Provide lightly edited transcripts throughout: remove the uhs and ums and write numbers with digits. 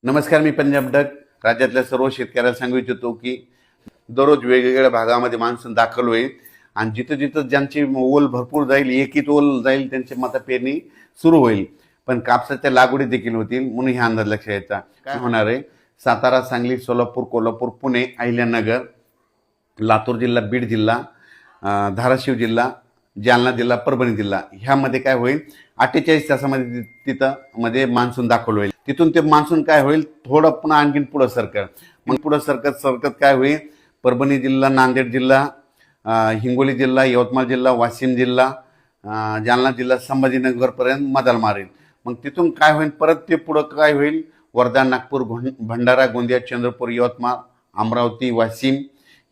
नमस्कार, मी पंजाब डक. राज्यातल्या सर्व शेतकऱ्याला सांगू इच्छितो की दररोज वेगवेगळ्या भागामध्ये मान्सून दाखल होईल आणि जिथं जिथं ज्यांची ओल भरपूर जाईल, एकीत ओल जाईल, त्यांची माता पेरणी सुरू होईल. पण कापसाच्या लागवडी देखील होतील, म्हणून हा अंदाज लक्षात यायचा. काय होणार आहे? सातारा, सांगली, सोलापूर, कोल्हापूर, पुणे, अहिल्यानगर, लातूर जिल्हा, बीड जिल्हा, धाराशिव जिल्हा, जालना जिल्हा, परभणी जिल्हा ह्यामध्ये काय होईल? 48 तासामध्ये तिथं मध्ये मान्सून दाखल होईल. तिथून ते मान्सून काय होईल? थोडं पुन्हा आणखीन पुढं सरकत, मग पुढं सरकत काय होईल? परभणी जिल्हा, नांदेड जिल्हा, हिंगोली जिल्हा, यवतमाळ जिल्हा, वाशिम जिल्हा, जालना जिल्हा, संभाजीनगरपर्यंत मदाल मारेल. मग तिथून काय होईल? परत ते पुढं काय होईल? वर्धा, नागपूर, भंडारा, गोंदिया, चंद्रपूर, यवतमाळ, अमरावती, वाशिम,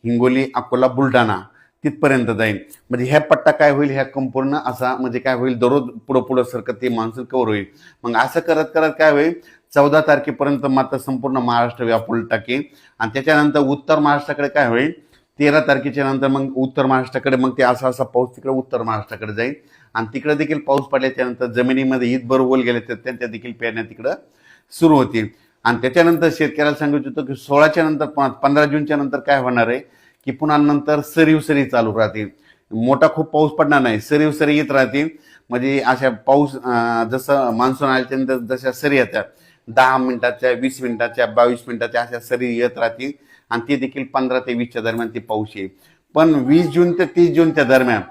हिंगोली, अकोला, बुलढाणा तिथपर्यंत जाईल. म्हणजे ह्या पट्टा काय होईल? ह्या संपूर्ण असा म्हणजे काय होईल? दररोज पुढं सरकत ते मान्सून कव्हर होईल. मग असं करत करत काय होईल? 14 तारखेपर्यंत मात्र संपूर्ण महाराष्ट्र व्यापून टाकेल. आणि त्याच्यानंतर उत्तर महाराष्ट्राकडे काय होईल? 13 तारखेच्या नंतर मग उत्तर महाराष्ट्राकडे मग ते असा पाऊस तिकडे उत्तर महाराष्ट्राकडे जाईल. आणि तिकडे देखील पाऊस पडल्याच्या नंतर जमिनीमध्ये ईदभर ओल गेले तर त्यांच्या देखील पेरण्या तिकडं सुरू होतील. आणि त्याच्यानंतर शेतकऱ्याला सांगू इच्छितो की 16च्या नंतर 15 जूनच्या नंतर काय होणार आहे की पुन्हा नंतर सरी चालू राहतील. मोठा खूप पाऊस पडणार नाही, सरी येत राहतील. म्हणजे अशा पाऊस जसं मान्सून आल्याच्यानंतर जशा सरी येतात 10 मिनिटाच्या, 20 मिनिटाच्या, 22 मिनिटाच्या अशा सरी येत राहतील. आणि ते देखील 15 ते 20च्या दरम्यान ते पाऊस येईल. पण 20 जून ते 30 जूनच्या दरम्यान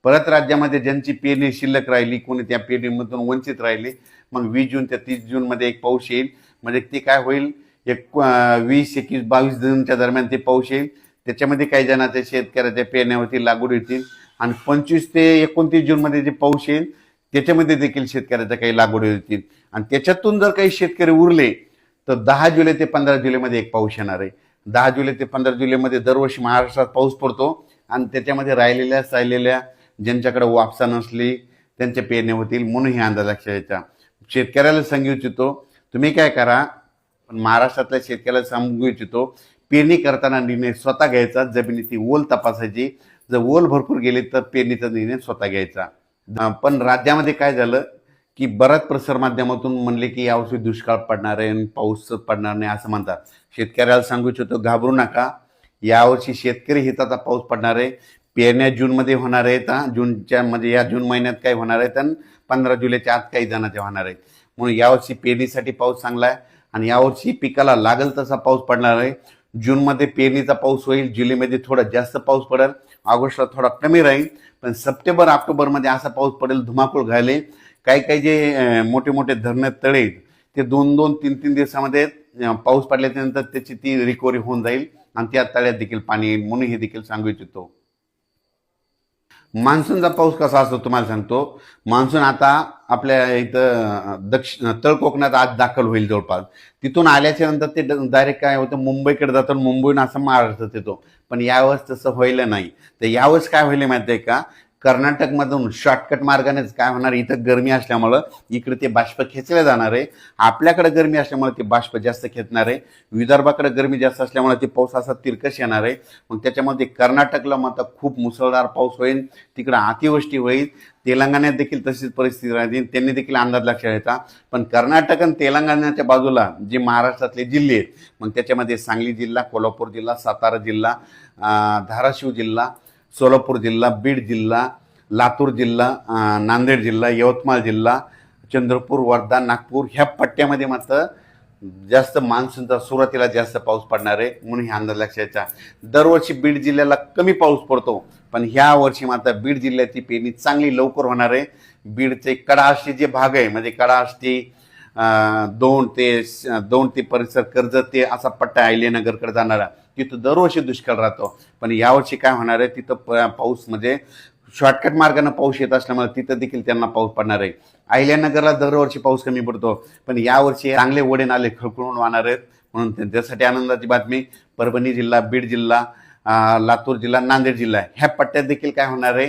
परत राज्यामध्ये ज्यांची पेरणी शिल्लक राहिली, कोणी त्या पेरणीमधून वंचित राहिली, मग 20 जून ते 30 जूनमध्ये एक पाऊस येईल. म्हणजे ते काय होईल? 20, 21, 22 जूनच्या दरम्यान ते पाऊस येईल. त्याच्यामध्ये काही जणांच्या शेतकऱ्याच्या पेरण्यावरती लागवड होतील. आणि 25 ते 29 जूनमध्ये जे पाऊस येईल त्याच्यामध्ये देखील शेतकऱ्याच्या काही लागवडी होतील. आणि त्याच्यातून जर काही शेतकरी उरले तर 10 जुलै ते 15 जुलैमध्ये एक पाऊस येणार आहे. 10 जुलै ते 15 जुलैमध्ये दरवर्षी महाराष्ट्रात पाऊस पडतो. आणि त्याच्यामध्ये राहिलेल्या ज्यांच्याकडे वापसा नसली त्यांच्या पेरण्या होतील, म्हणून हे अंदाज लक्षात यायचा. शेतकऱ्याला सांगू इच्छितो, तुम्ही काय करा, महाराष्ट्रातल्या शेतकऱ्याला सांगू इच्छितो, पेरणी करताना निर्णय स्वतः घ्यायचा. जमिनीची ओल तपासायची, जर ओल भरपूर गेली तर पेरणीचा निर्णय स्वतः घ्यायचा. पण राज्यामध्ये काय झालं की बऱ्याच प्रसारमाध्यमातून म्हणले की यावर्षी दुष्काळ पडणार आहे आणि पाऊस पडणार नाही असं म्हणतात. शेतकऱ्याला सांगू इच्छितो, घाबरू नका. यावर्षी शेतकरी हिताचा पाऊस पडणार आहे. पेरण्या जूनमध्ये होणार आहेत. जूनच्या म्हणजे या जून महिन्यात काही होणार आहेत आणि 15 जुलैच्या आत काही जणांचे होणार आहेत. म्हणून यावर्षी पेरणीसाठी पाऊस चांगला आहे. आणि यावर्षी पिकाला लागल तसा पाऊस पडणार आहे. जूनमध्ये पेरणीचा पाऊस होईल, जुलैमध्ये थोडा जास्त पाऊस पडेल, ऑगस्टला थोडा कमी राहील. पण सप्टेंबर ऑक्टोबरमध्ये असा पाऊस पडेल धुमाकूळ घाले. काही जे मोठे मोठे धरण तळे ते 2-2, 3-3 दिवसामध्ये पाऊस पडल्याच्यानंतर त्याची ती रिकव्हरी होऊन जाईल आणि त्या तळ्यात देखील पाणी येईल. म्हणून हे देखील सांगू इच्छितो. मान्सूनचा पाऊस कसा असतो तुम्हाला सांगतो. मान्सून आता आपल्या इथं तळ कोकणात आज दाखल होईल जवळपास. तिथून आल्याच्या नंतर ते डायरेक्ट काय होतं, मुंबईकडे जातं, मुंबईहून असं महाराष्ट्रात येतो. पण यावेळेस तसं व्हायला नाही. तर यावेळेस काय व्हायला माहिती आहे का? कर्नाटकमधून शॉर्टकट मार्गानेच काय होणार, इथं गरमी असल्यामुळं इकडे ते बाष्प खेचले जाणार आहे. आपल्याकडे गरमी असल्यामुळे ते बाष्प जास्त खेचणार आहे. विदर्भाकडे गरमी जास्त असल्यामुळे ते पाऊस असा तिरकस येणार आहे. मग त्याच्यामध्ये कर्नाटकला मात्र खूप मुसळधार पाऊस होईल, तिकडं अतिवृष्टी होईल. तेलंगणात देखील तशीच परिस्थिती राहतील, त्यांनी देखील अंदाज लक्षात येता. पण कर्नाटक आणि तेलंगणाच्या बाजूला जे महाराष्ट्रातले जिल्हे आहेत, मग त्याच्यामध्ये सांगली जिल्हा, कोल्हापूर जिल्हा, सातारा जिल्हा, धाराशिव जिल्हा, सोलापूर जिल्हा, बीड जिल्हा, लातूर जिल्हा, नांदेड जिल्हा, यवतमाळ जिल्हा, चंद्रपूर, वर्धा, नागपूर ह्या पट्ट्यामध्ये मात्र जास्त मान्सूनचा सुरुवातीला जास्त पाऊस पडणार आहे. म्हणून हे अंदाज लक्षात यायचा. दरवर्षी बीड जिल्ह्याला कमी पाऊस पडतो, पण ह्या वर्षी मात्र बीड जिल्ह्याची पेरणी चांगली लवकर होणार आहे. बीडचे कडाष्टी जे भाग आहे, म्हणजे कडाष्टी, दौंड ते परिसर, कर्जत ते असा पट्टा अहिल्यानगरकडे जाणारा, तिथं दरवर्षी दुष्काळ राहतो. पण यावर्षी काय होणार आहे, तिथं पाऊस म्हणजे शॉर्टकट मार्गाने पाऊस येत असल्यामुळे तिथं देखील त्यांना पाऊस पडणार आहे. अहिल्यानगरला दरवर्षी पाऊस कमी पडतो, पण यावर्षी चांगले ओढे नाले खळखळून वाहणार आहेत. म्हणून त्यांच्यासाठी आनंदाची बातमी. परभणी जिल्हा, बीड जिल्हा, लातूर जिल्हा, नांदेड जिल्हा ह्या पट्ट्यात देखील काय होणार आहे,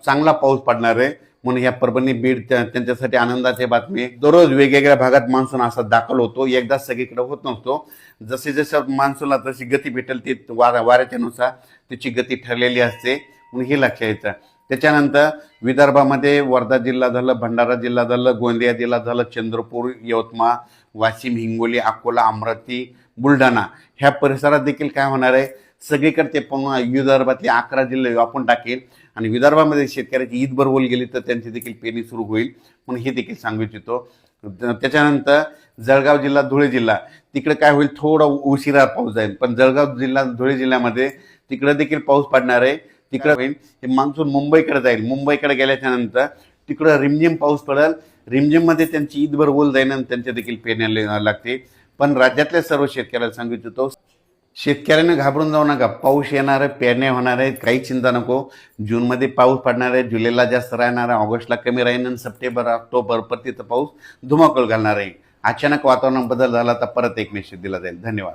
चांगला पाऊस पडणार आहे. म्हणून ह्या परभणी, बीड त्यांच्यासाठी आनंदाची बातमी. दररोज वेगवेगळ्या भागात मान्सून असा दाखल होतो, एकदाच सगळीकडे होत नसतो. जसे जसं मान्सूनला तशी गती भेटेल ती वाऱ्याच्या नुसार त्याची गती ठरलेली असते. म्हणून हे लक्षात यायचं. त्याच्यानंतर विदर्भामध्ये वर्धा जिल्हा झालं, भंडारा जिल्हा झालं, गोंदिया जिल्हा झालं, चंद्रपूर, यवतमाळ, वाशिम, हिंगोली, अकोला, अमरावती, बुलढाणा ह्या परिसरात देखील काय होणार आहे, सगळीकडे ते पुन्हा विदर्भातले 11 जिल्हे आपण टाकेल आणि विदर्भामध्ये शेतकऱ्याची ईदभर ओल गेली तर त्यांची देखील पेरणी सुरू होईल म्हणून हे देखील सांगू इच्छितो. त्याच्यानंतर जळगाव जिल्हा, धुळे जिल्हा तिकडे काय होईल, थोडा उशिरा पाऊस जाईल, पण जळगाव जिल्हा, धुळे जिल्ह्यामध्ये तिकडे देखील पाऊस पडणार आहे. तिकडे होईल हे मान्सून मुंबईकडे जाईल, मुंबईकडे गेल्याच्या नंतर तिकडं रिमझिम पाऊस पडेल, रिमझिममध्ये त्यांची ईदभर ओल जाईल आणि त्यांच्या देखील पेरण्या लागते. पण राज्यातल्या सर्व शेतकऱ्याला सांगू इच्छितो, शेतकऱ्यांना घाबरून जाऊ नका, पाऊस येणार आहे, पेरण्या होणार आहेत, काही चिंता नको. जूनमध्ये पाऊस पडणार आहे, जुलैला जास्त राहणार आहे, ऑगस्टला कमी राहील आणि सप्टेंबर, ऑक्टोबर परतीचा पाऊस धुमाकूळ घालणार आहे. अचानक वातावरण बदल झाला तर परत एक मेसेज दिला जाईल. धन्यवाद.